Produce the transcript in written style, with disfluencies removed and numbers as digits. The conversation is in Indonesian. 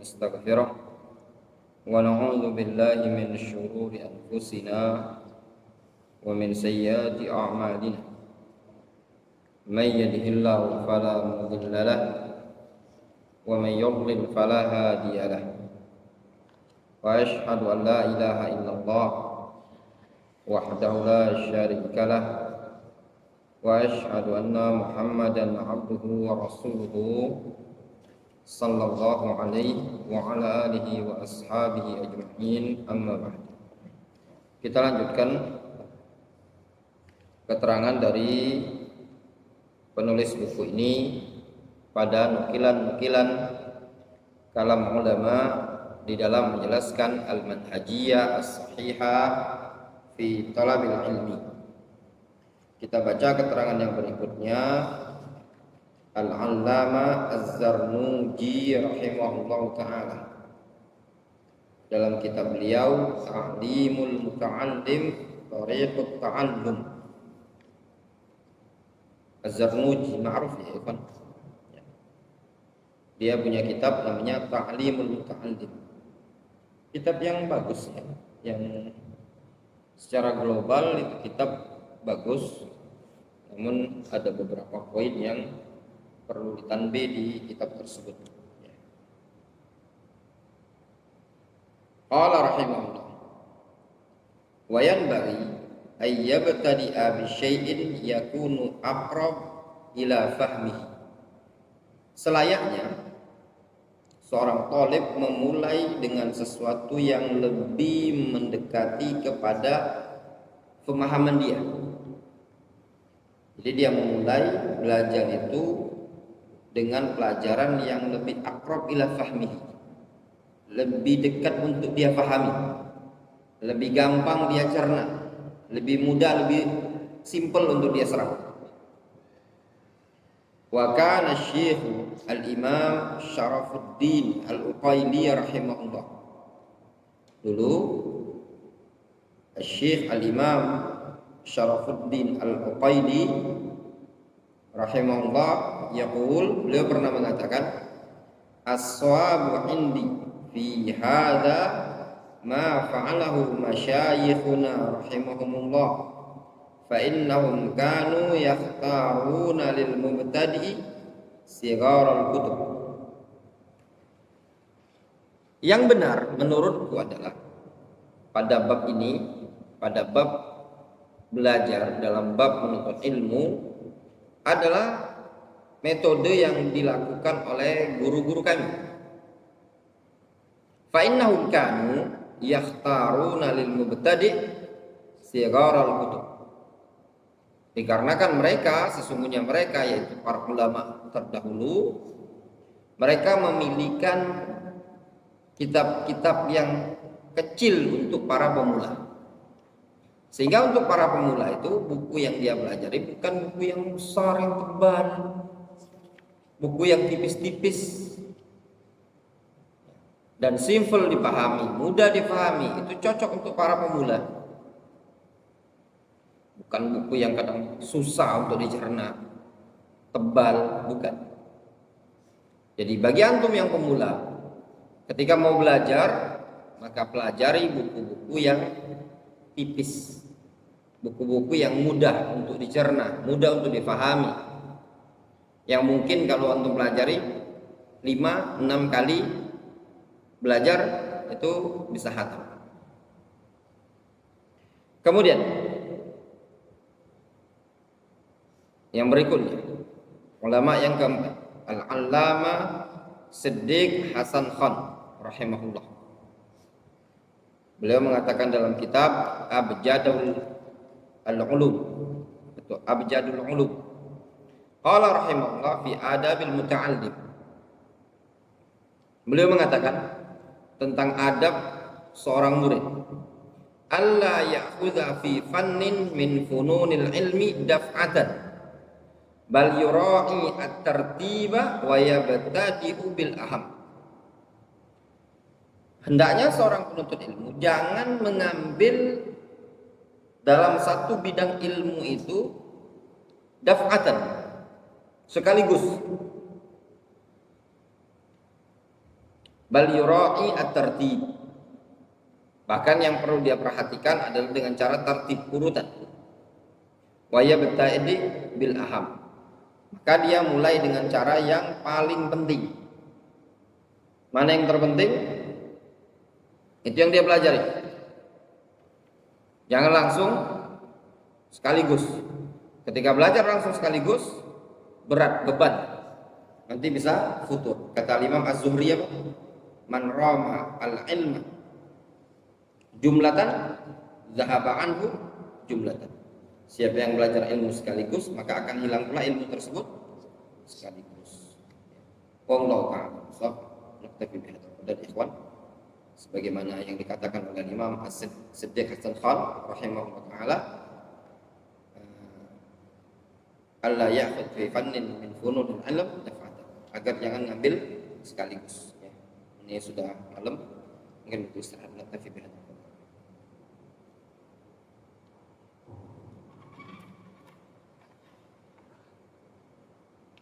ونستغفره ونعوذ بالله من شرور أنفسنا ومن سيئات أعمالنا من يهده الله فلا مضل له ومن يضلل فلا هادي له وأشهد أن لا إله إلا الله وحده لا شريك له وأشهد أن محمدا عبده ورسوله صلى الله عليه وعلى آله وأصحابه أجمعين أما بعد. Kita lanjutkan keterangan dari penulis buku ini pada nukilan-nukilan kalam ulama di dalam menjelaskan al-manhajiyah as-sahihah fi talabil ilmi. Kita baca keterangan yang berikutnya. Al-Allama Az-Zarnuji rahimahullahu ta'ala dalam kitab beliau Ta'limul Muta'allim Tariqut Ta'allum. Az-Zarnuji ma'ruf ya ikhwan. Dia punya kitab namanya Ta'limul Muta'allim. Kitab yang bagus ya, yang secara global itu kitab bagus, namun ada beberapa poin yang perlu ditanbih di kitab tersebut. Qala rahimahullah wa yanbaghi ay yabtadi'a bi syai'in yakunu aqrab ila fahmihi. Selayaknya seorang talib memulai dengan sesuatu yang lebih mendekati kepada pemahaman dia. Jadi dia memulai belajar itu dengan pelajaran yang lebih akrab ila fahmihi, lebih dekat untuk dia pahami, lebih gampang dia cerna, lebih mudah, lebih simple untuk dia serap. Wa kana Syekh Al-Imam Syarafuddin Al-Uqaili rahimahullah. Dulu Syekh Al-Imam Syarafuddin Al-Uqaili rahimahullah yaqul, beliau pernah mengatakan as-sawabu indi fi hadha ma fa'alahu masyayikhuna rahimahumullah fa innahum kanu yakhtaruna lil mubtadi' sighar al-kutub. Yang benar menurutku adalah pada bab ini, pada bab belajar dalam bab menuntut ilmu adalah metode yang dilakukan oleh guru-guru kami. Fa innahum kanu yakhtaruna lil mubtadi' sighar al-kutub. Dikarenakan mereka, sesungguhnya mereka yaitu para ulama terdahulu, mereka memilihkan kitab-kitab yang kecil untuk para pemula. Sehingga untuk para pemula itu buku yang dia pelajari bukan buku yang besar, yang tebal, buku yang tipis-tipis dan simple dipahami, mudah dipahami, itu cocok untuk para pemula. Bukan buku yang kadang susah untuk dicerna, tebal, bukan. Jadi bagi antum yang pemula, ketika mau belajar, maka pelajari buku-buku yang tipis, buku-buku yang mudah untuk dicerna, mudah untuk dipahami, yang mungkin kalau antum pelajari 5-6 kali belajar itu bisa khatam. Kemudian yang berikutnya, ulama yang keempat, Al-Allama Siddiq Hasan Khan rahimahullah. Beliau mengatakan dalam kitab Abjadul Ulum, atau Abjadul Ulum, qala rahimahullah fi adabil muta'allim. Beliau mengatakan tentang adab seorang murid, alla ya'khudha fi fannin min fununil ilmi daf'atan bal yura'i at-tartiba wa yabtadi'u bil aham. Hendaknya seorang penuntut ilmu jangan mengambil dalam satu bidang ilmu itu daf'atan, sekaligus. bal yura'i at-tartib. Bahkan yang perlu dia perhatikan adalah dengan cara tertib urutan. Wa yabta'idi bil aham. Maka dia mulai dengan cara yang paling penting. Mana yang terpenting? Itu yang dia pelajari. Jangan langsung sekaligus. Ketika belajar langsung sekaligus, berat, beban. Nanti bisa futur. Kata Imam Az-Zuhri apa? Man rama al-ilma jumlatan zahaba anhu jumlatan. Siapa yang belajar ilmu sekaligus, maka akan hilang pula ilmu tersebut sekaligus. Wallahu ta'ala. Naktafi bihadza qadar ikhwan. Sebagaimana yang dikatakan oleh Imam As-Siddiq Hasan Khan rahimahullah taala, alla ya'khudh fi fannin min fununil ilm daf'atan, agar jangan ngambil sekaligus ya. Ini sudah malam, mungkin itu istirahat. Naktafi bihadza.